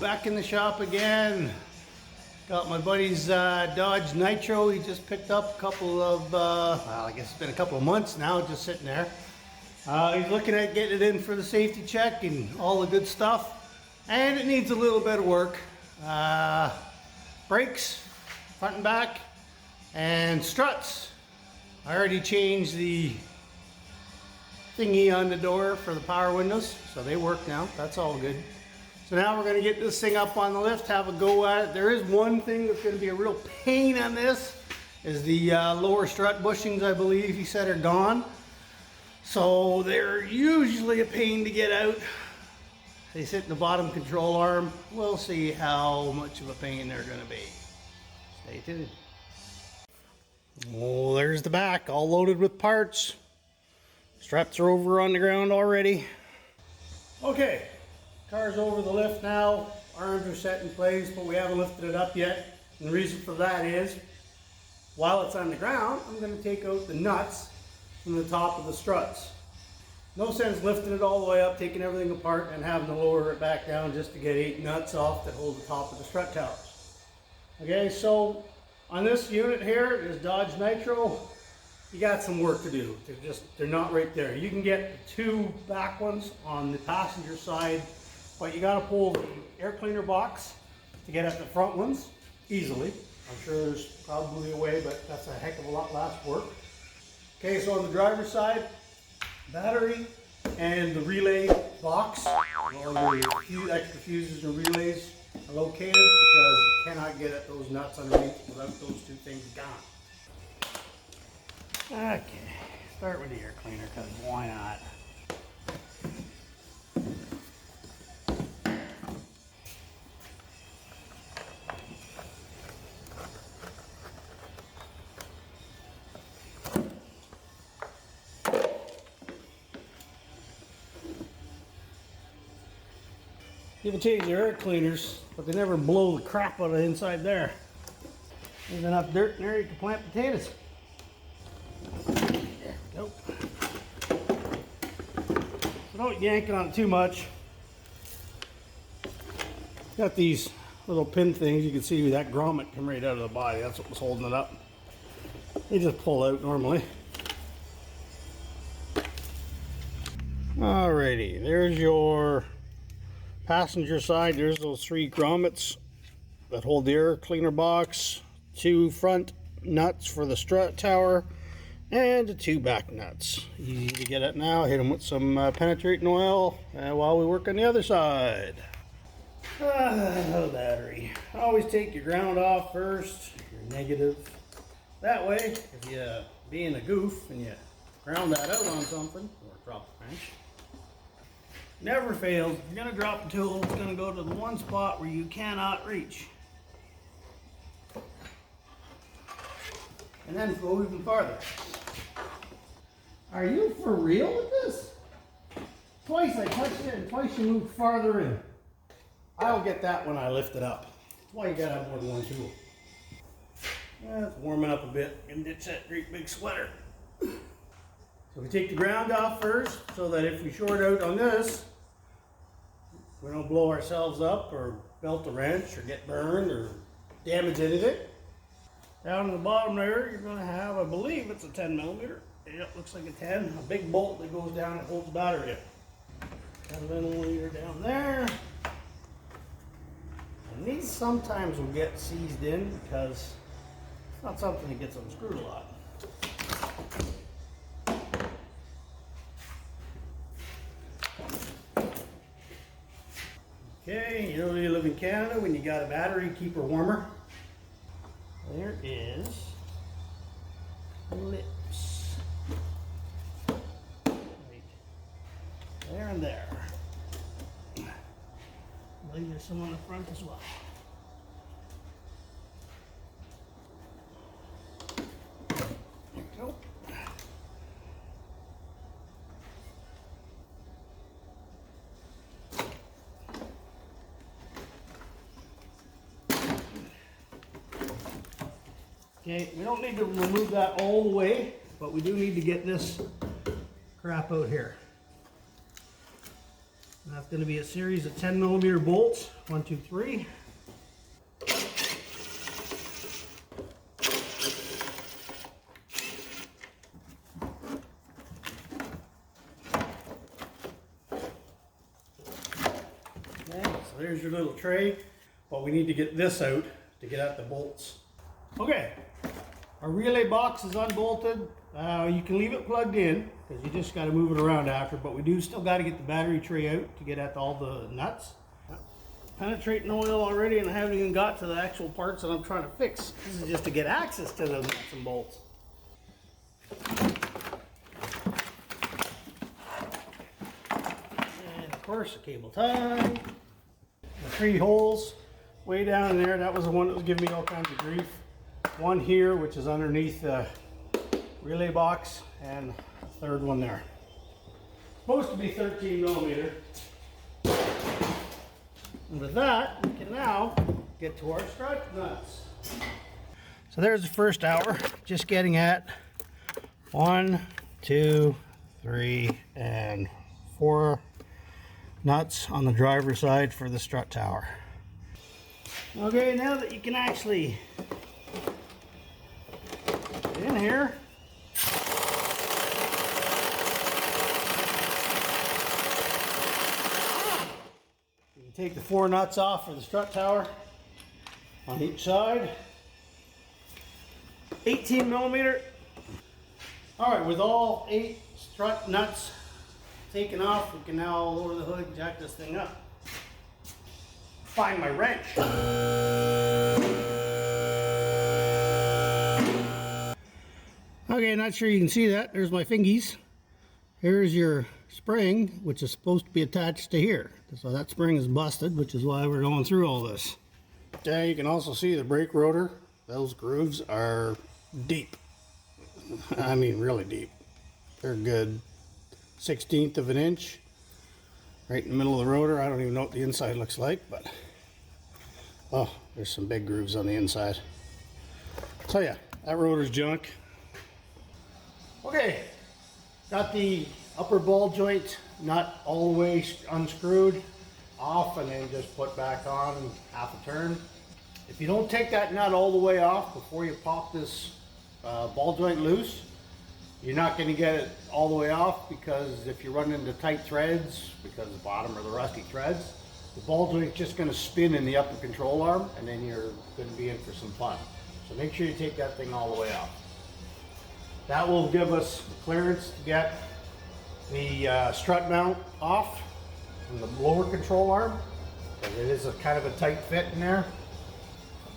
Back in the shop again. Got my buddy's Dodge Nitro. He just picked up a couple of, well, I guess it's been a couple of months now, just sitting there. He's looking at getting it in for the safety check and all the good stuff. And it needs a little bit of work. Brakes, front and back, and struts. I already changed the thingy on the door for the power windows, so they work now. That's all good. So now we're going to get this thing up on the lift, have a go at it. There is one thing that's going to be a real pain on this, is the lower strut bushings, I believe he said, are gone. So they're usually a pain to get out. They sit in the bottom control arm. We'll see how much of a pain they're going to be. Stay tuned. Oh, there's the back, all loaded with parts. Straps are over on the ground already. Okay. Car's over the lift now, arms are set in place, but we haven't lifted it up yet. And the reason for that is, while it's on the ground, I'm going to take out the nuts from the top of the struts. No sense lifting it all the way up, taking everything apart, and having to lower it back down just to get 8 nuts off that hold the top of the strut towers. Okay, so on this unit here, this Dodge Nitro, you got some work to do. They're not right there. You can get the 2 back ones on the passenger side, but you got to pull the air cleaner box to get at the front ones easily. I'm sure there's probably a way, but that's a heck of a lot less work. Okay, so on the driver's side, battery and the relay box, all your few extra fuses and relays are located, because you cannot get at those nuts underneath without those 2 things gone. Okay, start with the air cleaner, because why not? People change their air cleaners, but they never blow the crap out of the inside there. There's enough dirt in there you can plant potatoes. There we go. So don't yank on it too much. Got these little pin things. You can see that grommet come right out of the body. That's what was holding it up. They just pull out normally. Alrighty, there's your passenger side. There's those 3 grommets that hold the air cleaner box, 2 front nuts for the strut tower, and 2 back nuts. Easy to get at now. Hit them with some penetrating oil while we work on the other side. Battery. Always take your ground off first, your negative. That way, if you being a goof and you ground that out on something, or drop a wrench, never fails. If you're going to drop a tool, it's going to go to the one spot where you cannot reach. And then go even farther. Are you for real with this? Twice I touched it and twice you moved farther in. I'll get that when I lift it up. That's why you got to have more than one tool. Yeah, it's warming up a bit. And ditch that great big sweater. So we take the ground off first, so that if we short out on this, we don't blow ourselves up or belt a wrench or get burned or damage anything. Down in the bottom there, you're going to have, I believe it's a 10 millimeter. It looks like a 10. A big bolt that goes down and holds the battery in. Got a ventilator down there. And these sometimes will get seized in because it's not something that gets unscrewed a lot. Okay, you know you live in Canada when you got a battery, keep her warmer. There is lips. Right there and there. I believe there's some on the front as well. There we go. Okay, we don't need to remove that all the way, but we do need to get this crap out here. That's going to be a series of 10mm bolts. 1, 2, 3. Okay, so there's your little tray, but we need to get this out to get at the bolts. Okay, our relay box is unbolted. You can leave it plugged in because you just got to move it around after, but we do still got to get the battery tray out to get at all the nuts. Penetrating oil already, and I haven't even got to the actual parts that I'm trying to fix. This is just to get access to the nuts and bolts. And of course, the cable tie. The 3 holes way down in there. That was the one that was giving me all kinds of grief. One here, which is underneath the relay box, and a third one there. Supposed to be 13mm. And with that, we can now get to our strut nuts. So there's the first hour, just getting at 1, 2, 3, and 4 nuts on the driver's side for the strut tower. Okay, now that you can actually get in here, you can take the 4 nuts off for the strut tower on each side. 18mm. Alright, with all 8 strut nuts taken off, we can now lower the hood and jack this thing up. Find my wrench. Okay, not sure you can see that. There's my fingies. Here's your spring, which is supposed to be attached to here. So that spring is busted, which is why we're going through all this. Okay, you can also see the brake rotor. Those grooves are deep. I mean, really deep. They're good 1/16 of an inch right in the middle of the rotor. I don't even know what the inside looks like, but oh, there's some big grooves on the inside. So yeah, that rotor's junk. Okay, got the upper ball joint nut all the way unscrewed off and then just put back on half a turn. If you don't take that nut all the way off before you pop this ball joint loose, you're not going to get it all the way off, because if you run into tight threads, because the bottom are the rusty threads, the ball joint's just going to spin in the upper control arm, and then you're going to be in for some fun. So make sure you take that thing all the way off. That will give us clearance to get the strut mount off from the lower control arm, because it is a kind of a tight fit in there.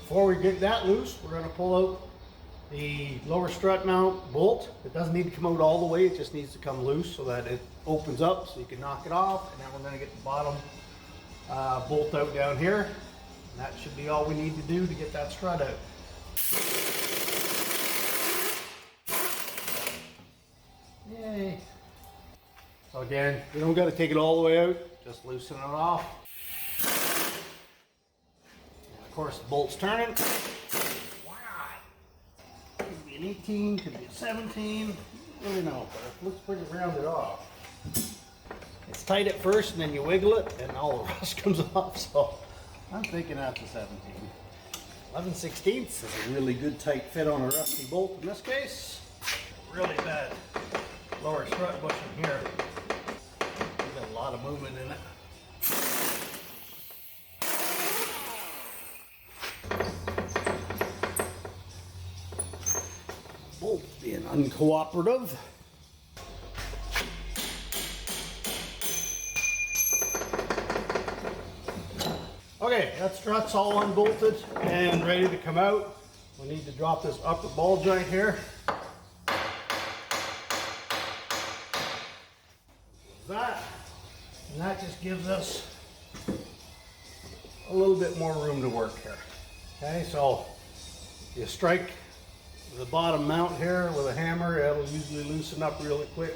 Before we get that loose, we're going to pull out the lower strut mount bolt. It doesn't need to come out all the way, it just needs to come loose so that it opens up so you can knock it off. And then we're going to get the bottom bolt out down here. And that should be all we need to do to get that strut out. Yay! So again, you don't got to take it all the way out, just loosen it off. And of course the bolt's turning. Could be an 18, could be a 17, I don't really know, but it looks pretty rounded off. It's tight at first and then you wiggle it and all the rust comes off, so I'm thinking that's a 17. 11/16 is a really good tight fit on a rusty bolt in this case. Really bad lower strut bushing here. There's got a lot of movement in it. Bolt being uncooperative. Okay, that strut's all unbolted and ready to come out. We need to drop this upper ball joint here. That, and that just gives us a little bit more room to work here. Okay, so you strike the bottom mount here with a hammer, it'll usually loosen up really quick.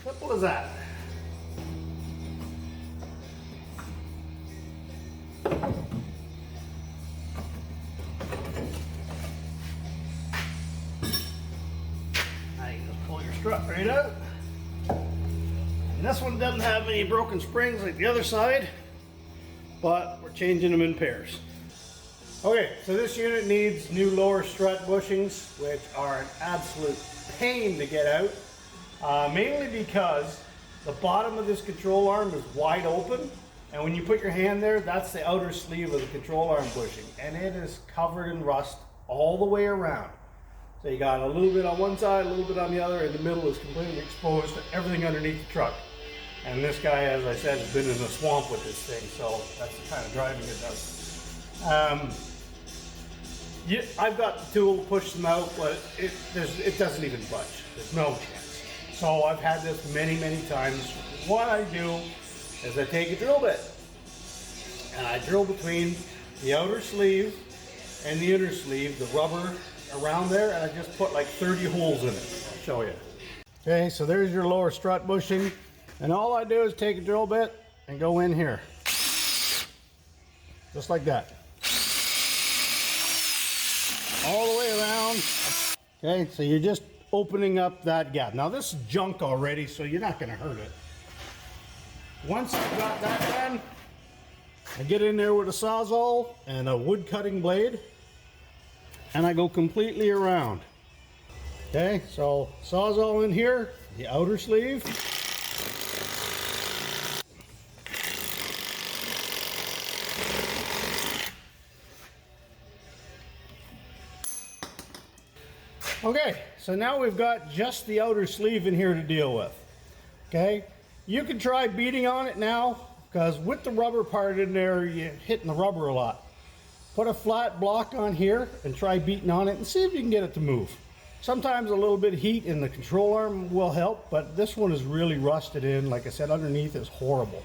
Simple as that. this one doesn't have any broken springs like the other side, but we're changing them in pairs. Okay, so this unit needs new lower strut bushings, which are an absolute pain to get out, mainly because the bottom of this control arm is wide open, and when you put your hand there, that's the outer sleeve of the control arm bushing, and it is covered in rust all the way around. So you got a little bit on one side, a little bit on the other, and the middle is completely exposed to everything underneath the truck. And this guy, as I said, has been in the swamp with this thing, so that's the kind of driving it does. I've got the tool to push them out, but it doesn't even budge. There's no chance. So I've had this many, many times. What I do is I take a drill bit and I drill between the outer sleeve and the inner sleeve, the rubber around there, and I just put like 30 holes in it. I'll show you. Okay, so there's your lower strut bushing, and all I do is take a drill bit and go in here. Just like that. All the way around. Okay, so you're just opening up that gap. Now this is junk already, so you're not going to hurt it. Once I've got that done, I get in there with a sawzall and a wood cutting blade, and I go completely around. Okay, so sawzall in here, the outer sleeve. Okay, so now we've got just the outer sleeve in here to deal with. Okay, you can try beating on it now, because with the rubber part in there, you're hitting the rubber a lot. Put a flat block on here and try beating on it and see if you can get it to move. Sometimes a little bit of heat in the control arm will help, but this one is really rusted in. Like I said, underneath is horrible.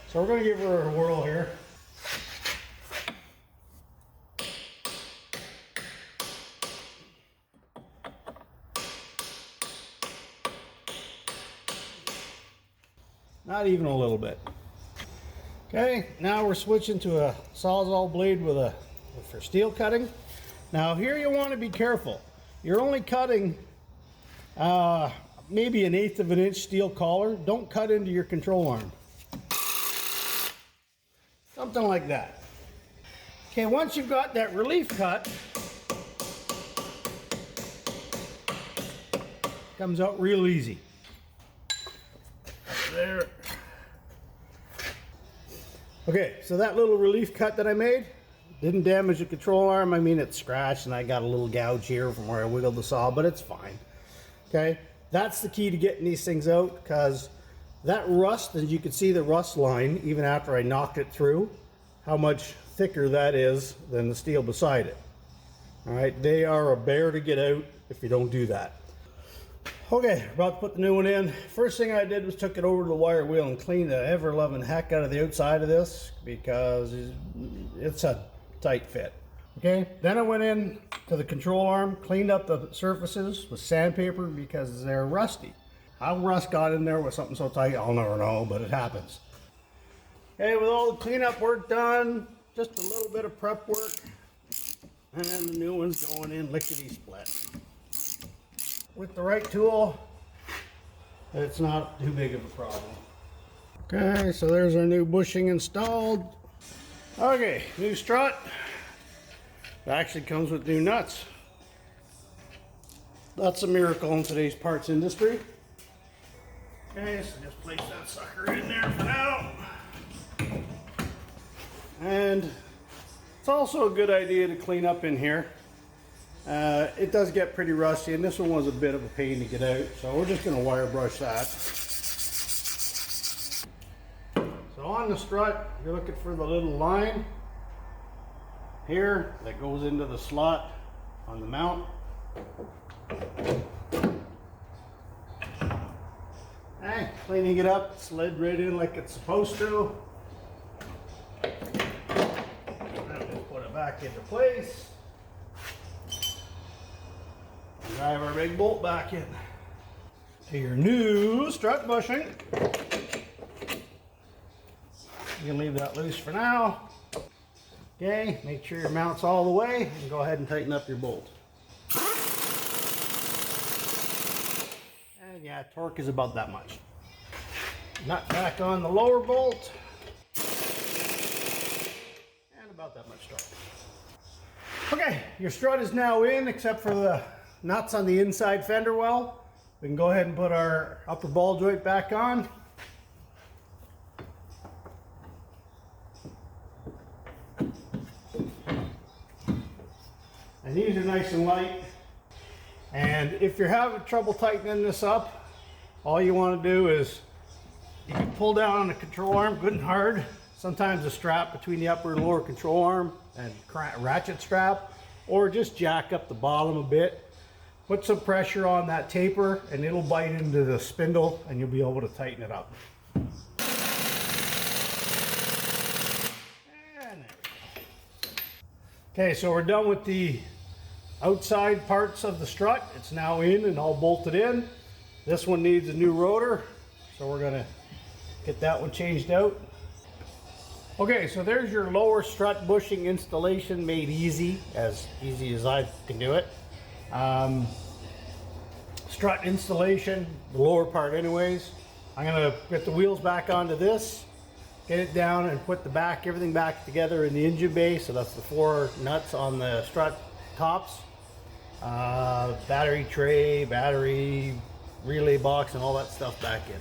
So we're going to give her a whirl here. Not even a little bit. Okay, now we're switching to a sawzall blade for steel cutting. Now here you want to be careful. You're only cutting maybe 1/8 of an inch steel collar. Don't cut into your control arm. Something like that. Okay, once you've got that relief cut, comes out real easy. There. Okay, so that little relief cut that I made didn't damage the control arm. I mean, it's scratched and I got a little gouge here from where I wiggled the saw, but it's fine. Okay, that's the key to getting these things out, because that rust, as you can see the rust line, even after I knocked it through, how much thicker that is than the steel beside it. All right, they are a bear to get out if you don't do that. Okay, about to put the new one in. First thing I did was took it over to the wire wheel and cleaned the ever-loving heck out of the outside of this, because it's a tight fit. Okay, then I went in to the control arm, cleaned up the surfaces with sandpaper because they're rusty. How rust got in there with something so tight, I'll never know, but it happens. Okay, with all the cleanup work done, just a little bit of prep work, and then the new one's going in lickety-split. With the right tool, it's not too big of a problem. Okay, so there's our new bushing installed. Okay, new strut. It actually comes with new nuts. That's a miracle in today's parts industry. Okay, so just place that sucker in there for now. And it's also a good idea to clean up in here. It does get pretty rusty, and this one was a bit of a pain to get out, so we're just going to wire brush that. So on the strut, you're looking for the little line here that goes into the slot on the mount. Okay, cleaning it up, slid right in like it's supposed to. Now just put it back into place. Drive our big bolt back in to your new strut bushing. You can leave that loose for now. Okay, make sure your mount's all the way, and go ahead and tighten up your bolt. And yeah, torque is about that much. Nut back on the lower bolt. And about that much torque. Okay, your strut is now in except for the nuts on the inside fender well. We can go ahead and put our upper ball joint back on. And these are nice and light. And if you're having trouble tightening this up, all you want to do is you can pull down on the control arm good and hard. Sometimes a strap between the upper and lower control arm and ratchet strap, or just jack up the bottom a bit. Put some pressure on that taper and it'll bite into the spindle and you'll be able to tighten it up. And there we go. Okay, so we're done with the outside parts of the strut. It's now in and all bolted in. This one needs a new rotor, so we're gonna get that one changed out. Okay, so there's your lower strut bushing installation made easy as I can do it. Strut installation, the lower part anyways. I'm gonna get the wheels back onto this, get it down and put everything back together in the engine bay. So that's the 4 nuts on the strut tops. Battery tray, battery relay box, and all that stuff back in.